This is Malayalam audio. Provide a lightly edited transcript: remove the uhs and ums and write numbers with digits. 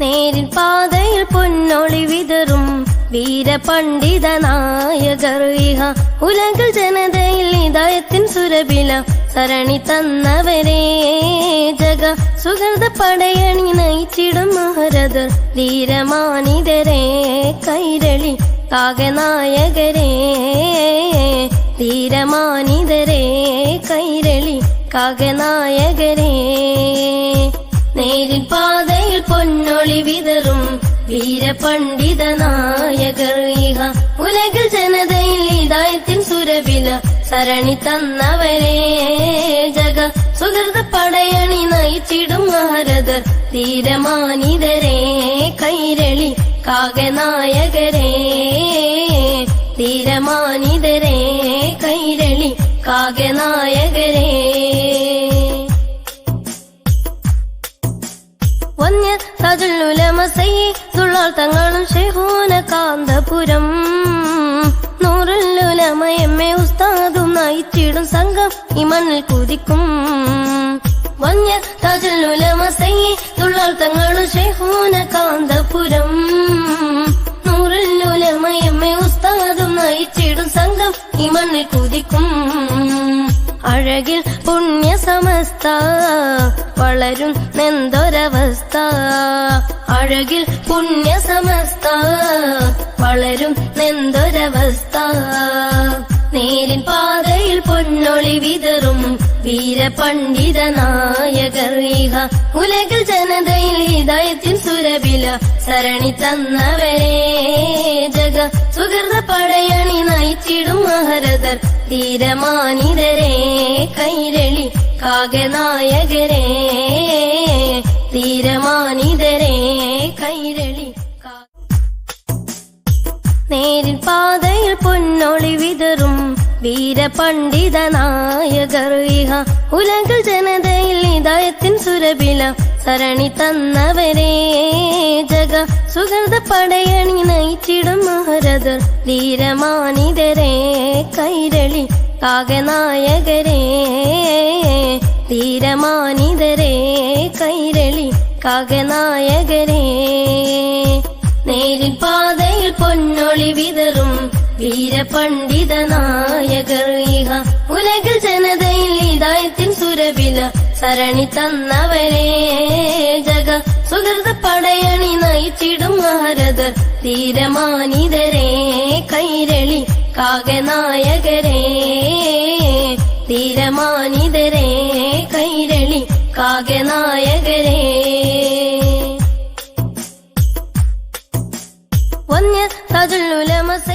നേരിൻ പാതയിൽ പൊന്നൊളി വിതറും വീരപണ്ഡിത നായകർ ഇഹ ഉലകിൽ ജനതയിൽ ഹിദായത്തിൻ സുരഭില സരണി തന്നവരേ ജഗ സുഹൃത പടയണി നയിച്ചിടും മഹരദർ ധീരമാനിതരേ കൈരളി കാകനായകരേ ധീരമാനിതരേ കൈരളി കാകനായകരേ നേരിൻ പാതയിൽ പൊന്നൊളി വിതറും വീരപണ്ഡിത നായകർ ഇഹ ഉലകിൽ ജനതയിൽ ഹിദായത്തിൻ സുരഭില സരണി തന്നവരേ ജഗ സുഹൃത പടയണി നയിച്ചിടും മഹരദർ ധീരമാനിതരേ കൈരളി കാകനായകരേ ധീരമാനിതരേ കൈരളി കാകനായകരേ വന്യ താജുലുലമസയെ തുള്ളാൾ തങ്ങളും ഷെഹൂന കാന്തപുരം നൂറുലുലമയമ്മേ ഉസ്താദും നയിച്ചിടും സംഘം ഈ മണ്ണിൽ കുതിക്കും വന്യ താജുലുലമസയെ തുള്ളാൾ തങ്ങളും ഷെഹൂന കാന്തപുരം നൂറുലുലമയമ്മേ ഉസ്താദും നയിച്ചിടും സംഘം ഈ മണ്ണിൽ കുതിക്കും അഴകിൽ പുണ്യ സമസ്ത വളരും നെന്തൊരവസ്ഥ അഴകിൽ പുണ്യ സമസ്ത വളരും നെന്തൊരവസ്ഥ നേരിൻ പാതയിൽ പൊന്നൊളി വിതറും വീരപണ്ഡിത നായകർ ഇഹ ഉലകിൽ ജനതയിൽ ഹിദായത്തിൻ സുരഭില സരണി തന്നവരേ ജഗ സുഹൃത പടയണി നയിച്ചിടും മഹരദർ ധീരമാനിതരേ കൈരളി കാകനായകരേ ധീരമാനിതരേ കൈരളി നേരിൻ പാതയിൽ പൊന്നൊളി വിതറും വീരപണ്ഡിത നായകർ ഇഹ ഉലകിൽ ജനതയിൽ ഹിദായത്തിൻ സുരഭില സരണി തന്നവരേ ജഗ സുഹൃത പടയണി നയിച്ചിടും മഹരദർ ധീരമാനിതരേ കൈരളി കാകനായകരേ ധീരമാനിതരേ കൈരളി കാകനായകരേ നേരിൻ പാതയിൽ പൊന്നൊളി വിതറും വീരപണ്ഡിത നായകർ ഇഹ ഉലകിൽ ജനതയിൽ ഹിദായത്തിൻ സുരഭില സരണി തന്നവരേ ജഗ സുഹൃത പടയണി നയിച്ചിടും മഹരദർ ധീരമാനിതരേ കൈരളി കാകനായകരേ ധീരമാനിതരേ കൈരളി കാകനായകരേ വന്യ താജുലുലമസ